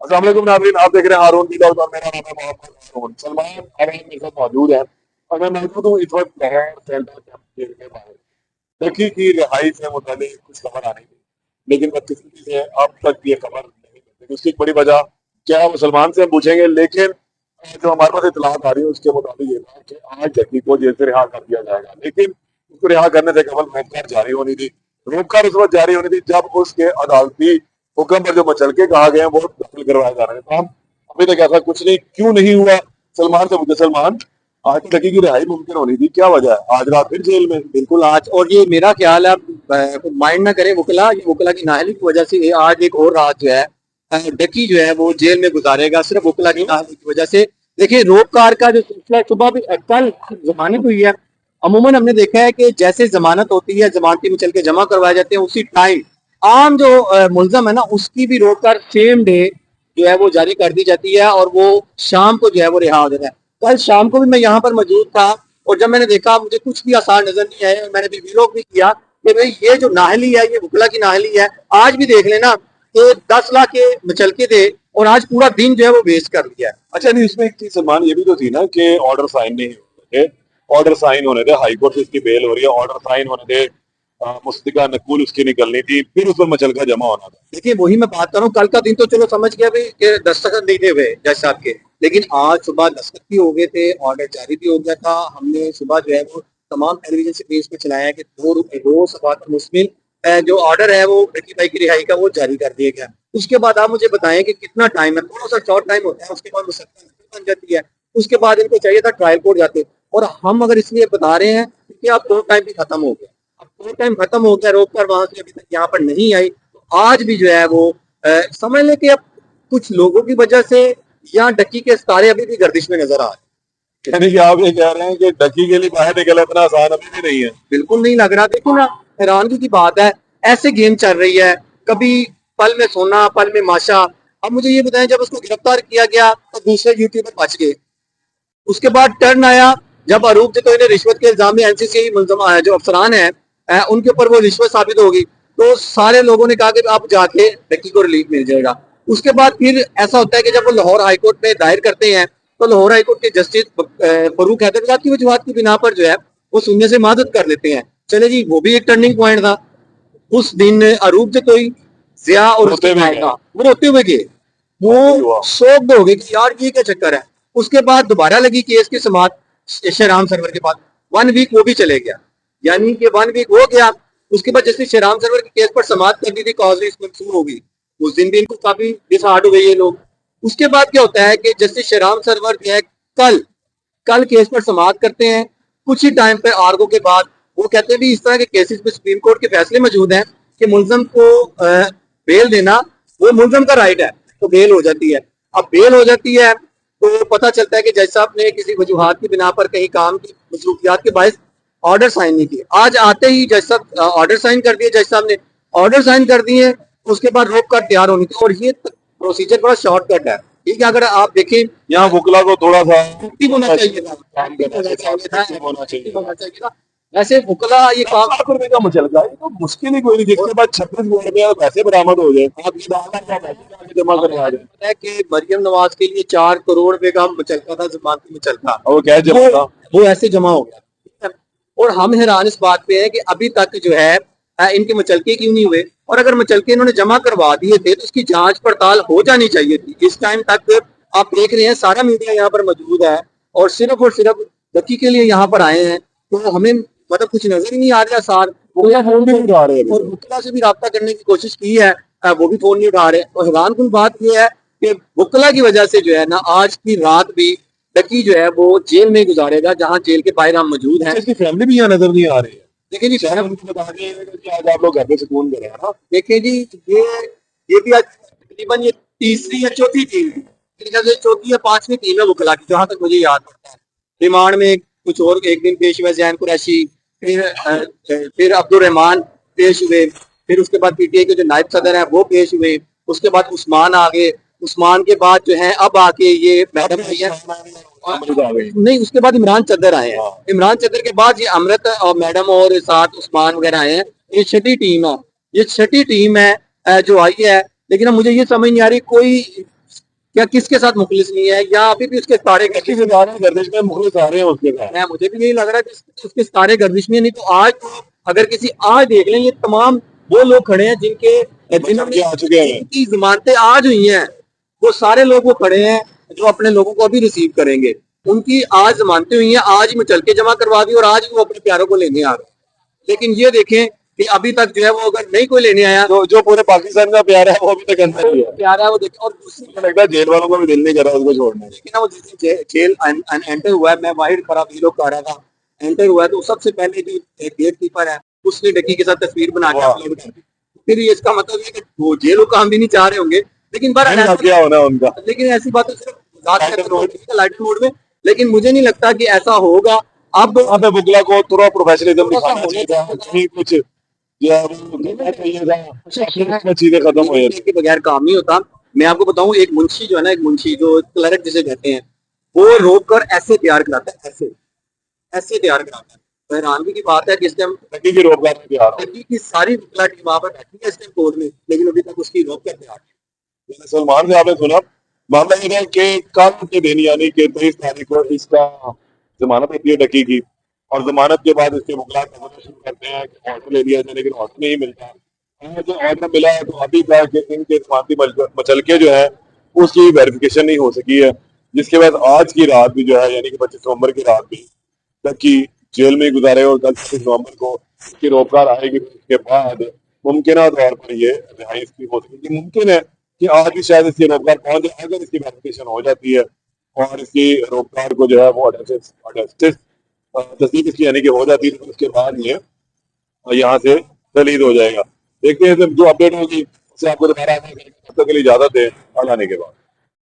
अस्सलाम वालेकुम नाज़रीन, आप देख रहे हैं हारून व्लॉग्स और मेरा नाम है मोहम्मद हारून। सलमान अरैन मेरे साथ मौजूद है और मैं मौजूद हूँ इस वक्त लाहौर सेंट्रल कैंप जेल के बाहर। लड़की की रिहाई से मुताल्लिक कुछ खबर आ रही थी, लेकिन बदकिस्मती से अब तक ये खबर नहीं मिलती। उसकी एक बड़ी वजह क्या है वो सलमान से हम पूछेंगे, लेकिन जो हमारे पास इतलात आ रही है उसके मुताबिक ये था कि आज लड़की को जेल से रिहा कर दिया जाएगा, लेकिन उसको रिहा करने से कबल रोककर जारी होनी थी। रोककर उस वक्त जारी होनी थी जब उसके अदालती हुक्म पर जो मचलके कहा गए हैं वो दखल करवाए जा रहे हैं। तो हम अभी तक ऐसा कुछ नहीं, क्यों नहीं हुआ? सलमान से पूछे, सलमान आज तो लड़की की रिहाई मुमकिन होनी थी, क्या वजह है आज रात फिर जेल में? बिल्कुल आज, और ये मेरा ख्याल है, माइंड ना करे वकला, ये वकला की नाअहली की वजह से ये आज एक और रात जो है डकी जो है वो जेल में गुजारेगा, सिर्फ वकला की नाअहली की वजह से। देखिए रोककार का जो सिलसिला सुबह भी कल जमानत हुई है। अमूमन हमने देखा है कि जैसे जमानत होती है, जमानती में चल के जमा करवाए जाते हैं, उसी टाइम आम जो मुलजम है ना उसकी भी रोककर सेम डे जो है वो जारी कर दी जाती है और वो शाम को जो है वो रिहा हो जाता है। कल शाम को भी मैं यहाँ पर मौजूद था और जब मैंने देखा मुझे कुछ भी आसार नजर नहीं आया। मैंने भी वीलॉग भी किया कि भाई ये जो नाहली है ये वकला की नाहली है। आज भी देख लेना कि 10 लाख के मचलके थे और आज पूरा दिन जो है वो वेस्ट कर लिया है। अच्छा नहीं, इसमें एक चीज सलमान ये भी तो थी ना कि ऑर्डर साइन नहीं हुए थे। ऑर्डर साइन होने थे, हाई कोर्ट से इसकी बेल हो रही है, ऑर्डर साइन होने थे, मुस्तका नकूल उसकी निकलनी थी, फिर उस पर मचलका जमा होना था। देखिए वही मैं बात कर रहा हूँ, कल का दिन तो चलो समझ गया भाई कि दस्तखत नहीं थे हुए जज साहब के, लेकिन आज सुबह दस्तखत भी हो गए थे, ऑर्डर जारी भी हो गया था। हमने सुबह जो है वो तमाम टेलीविजन से पेश पे चलाया है कि दो सफात मुश्मिल जो ऑर्डर है वो रकी भाई की रिहाई का वो जारी कर दिया गया। उसके बाद आप मुझे बताएं कि कितना टाइम है, थोड़ा सा शॉर्ट टाइम होता है, उसके बाद मुसक्कल बन जाती है। उसके बाद इनको चाहिए था ट्रायल कोर्ट जाते, और हम अगर इसलिए बता रहे हैं कि अब कोर्ट टाइम भी खत्म हो गया। अब कोर्ट टाइम खत्म हो गया, रोक कर वहां से अभी तक यहाँ पर नहीं आई, आज भी जो है वो समझ लें कि अब कुछ लोगों की वजह से यहाँ डक्की के सितारे अभी भी गर्दिश में नजर आ रहे हैं। यानी कि आप ये कह रहे हैं कि डकी के लिए बाहर निकलना इतना आसान अभी भी नहीं है? बिल्कुल नहीं लग रहा। देखो ना, हैरानगी की बात है, ऐसे गेम चल रही है, कभी पल में सोना पल में माशा। अब मुझे ये बताएं, जब उसको गिरफ्तार किया गया तो दूसरे यूट्यूबर बच गए। उसके बाद टर्न आया जब अरूप जो तो इन्हें रिश्वत के इल्जाम में एनसीसी मुलजम जो अफसरान है उनके ऊपर वो रिश्वत साबित होगी, तो सारे लोगों ने कहा कि आप जाके डक्की को रिलीफ मिल जाएगा। उसके बाद फिर ऐसा होता है कि जब वो लाहौर हाईकोर्ट में दायर करते हैं तो लाहौर हाईकोर्ट के जस्टिस फरूक हैदराबाद की वजूहत की बिना पर जो है वो सुनने से मदद कर लेते हैं। चले जी, वो भी एक टर्निंग पॉइंट था। उस दिन अरूप जतोई, जिया और उसके वो रोते हुए गए, वो शोक हो गए कि यार ये क्या चक्कर है। उसके बाद दोबारा लगी केस की समात शेराम सरवर के बाद, 1 वीक वो भी चले गया, यानी कि 1 वीक हो गया। उसके बाद जैसे शेराम सरवर के केस पर समात कर दी थी, कॉज मंसूर हो गई, उस दिन भी इनको काफी डिसहार्ट हो गई ये लोग। उसके बाद क्या होता है कि जस्टिस शेराम सरवर जो है कल कल केस पर समाप्त करते हैं। कुछ ही टाइम पे आर्गो के बाद वो कहते हैं भी इस तरह के केसेस में सुप्रीम कोर्ट के फैसले मौजूद हैं कि मुलजम को बेल देना वो मुलजम का राइट है, तो बेल हो जाती है। अब बेल हो जाती है तो पता चलता है कि जज साहब ने किसी वजूहत की बिना पर कहीं काम की मसरूफियात के बायस ऑर्डर साइन नहीं किए। आज आते ही जज साहब ऑर्डर साइन कर दिए, जज साहब ने ऑर्डर साइन कर दिए, उसके बाद रोक कर तैयार होनी थी। और ये प्रोसीजर बड़ा शॉर्टकट है, ठीक है। अगर आप देखें यहाँ वकला को थोड़ा सा एक्टिव होना चाहिए था, काम करना चाहिए, होना एक्टिव चाहिए। होना चाहिए था। वैसे वकला ये काम 10 लाख रुपए का मुचलका, ये तो मुश्किल ही कोई नहीं, जिसके बाद 26 में पैसे बरामद हो जाए, आप ये बात पैसे जमा करवा दें। पता है कि मरियम नवाज के लिए 4 करोड़ रुपए का मुचलका था, जमानती मुचलका, और वो क्या जमा था? वो ऐसे जमा हो गया, ठीक है? और हम हैरान इस बात पे है कि अभी तक जो है इनके मुचलके क्यों नहीं हुए। और अगर मुचलके इन्होंने जमा करवा दिए थे तो उसकी जांच पड़ताल हो जानी चाहिए थी। इस टाइम तक आप देख रहे हैं सारा मीडिया यहाँ पर मौजूद है और सिर्फ डक्की के लिए यहाँ पर आए हैं, तो हमें मतलब कुछ नजर ही नहीं आ रहा सार। फोन भी नहीं उठा रहे और वकला से भी रब्ता करने की कोशिश की है, वो भी फोन नहीं उठा रहे। तो हैरान कुल बात यह है कि वकला की वजह से जो है ना आज की रात भी डकी जो है वो जेल में गुजारेगा, जहाँ जेल के बाहर हम मौजूद हैं। इसकी फैमिली भी यहाँ नजर नहीं आ रही है। देखिए जी, शहर उनको बता दिए कि आज आप लोग घर पे सुकून करें, है ना? देखिए जी, ये भी आज तकरीबन ये तीसरी या चौथी टीम है, मेरे ख्याल से चौथी या पांचवी टीम है वकला की, जहां तक मुझे याद पड़ता है। रिमांड में कुछ और एक दिन पेश हुए जैन कुरैशी, फिर अब्दुल रहमान पेश हुए, फिर उसके बाद पीटीआई के जो नायब सदर हैं वो पेश हुए, उसके बाद उस्मान आ गए, उस्मान के बाद जो है अब आके ये मैडम आई है, नहीं उसके बाद इमरान चद्दर आए हैं, इमरान चद्दर के बाद ये अमृत और मैडम और साथ उस्मान वगैरह आए हैं। ये छठी टीम है, ये छठी टीम है जो आई है। लेकिन अब मुझे ये समझ नहीं आ रही, कोई क्या किसके साथ मुखलिस नहीं है, या अभी भी उसके सारे किसी से ज्यादा गर्दिश में मुखलिस आ रहे हैं उसके साथ। मैं मुझे भी यही लग रहा है कि उसके सारे गर्दिश में, नहीं तो आज तो अगर किसी आज देख लें, ये तमाम वो लोग खड़े हैं बच्चे आ चुके हैं। जिनकी जमानतें आज हुई हैं, वो सारे लोग वो खड़े हैं जो अपने लोगों को अभी रिसीव करेंगे। उनकी आज जमानतें हुई हैं, आज ही में चल के जमा करवा दी और आज ही वो अपने प्यारों को लेने आ रहे हैं। लेकिन ये देखें कि अभी तक जो है वो अगर नहीं कोई लेने आया, जो पूरे पाकिस्तान का प्यार है वो अभी तक अंदर ही है। प्यारा है वो देखें। और दूसरी मुझे लगता है जेल वालों को भी दिल नहीं कर रहा उसको छोड़ने की। लेकिन ना वो जिस दिन जेल एंटर हुआ है, मैं वाहिर खराब ये लोग कह रहा था, एंटर हुआ है तो सबसे पहले जो गेट कीपर है उसने डकी के साथ तस्वीर बना के वाह। अपलोड कर दी। फिर ये इसका मतलब है कि वो जेल काम भी नहीं चाह रहे होंगे। लेकिन बार नहीं, क्या होना है उनका। लेकिन ऐसी बात तो सिर्फ लाइटर लाइट मोड में, लेकिन मुझे नहीं लगता कि ऐसा होगा। अब वहाँ पे बुगला को थोड़ा प्रोफेशनलिज्म थोड़ा सा दिखाना होना चाहिए था, चाहिए था। कहीं कुछ जो है वो दिखना चाहिए था, अपने चीजें खत्म हो जाती। के बगैर काम नहीं होता। मैं आपको बताऊं, एक मुंशी जो है ना, एक मुंशी जो क्लर्क जिसे कहते हैं, वो रोक कर ऐसे तैयार कराता है, ऐसे ऐसे तैयार कराता है। तो हैरानगी की बात है कि इस टाइम लड़की की रोकथाम में तैयार हो। लड़की की सारी वकीला टीम वहां पर बैठी है इस टाइम कोर्ट में, लेकिन अभी तक उसकी रोक कर तैयार नहीं। मैंने सलमान से आपने सुना, मामला ये है कि कल के दिन यानी कि 23 तारीख को इसका जमानत होती है डकी की, और जमानत के बाद इसके मुकदमा करना शुरू करते हैं कि ऑर्डर ले लिया जाए, लेकिन ऑर्डर नहीं मिलता। जो ऑर्डर मिला है तो अभी तक कि इनके जमानती मचलके जो है उसकी वेरिफिकेशन नहीं हो सकी है, जिसके बाद आज की रात भी जो है यानी कि 25 नवंबर की रात भी डकी जेल में गुजारे, और कल 26 नवंबर को इसकी रोकथाम आएगी। उसके बाद मुमकिन तौर पर ये रिहाई इसकी हो सकेगी। मुमकिन है कि आज भी शायद इसकी रोकथाम पहुंच जाए अगर इसकी वेरिफिकेशन हो जाती है, और इसकी रोकथाम को जो है वो तस्दीक इसकी यानी कि हो जाती है, तो उसके बाद ये यहाँ से रिलीज हो जाएगा। देखते हैं जो अपडेट होगी उससे आपको दोबारा आने के लिए इजाजत है, और आने के बाद।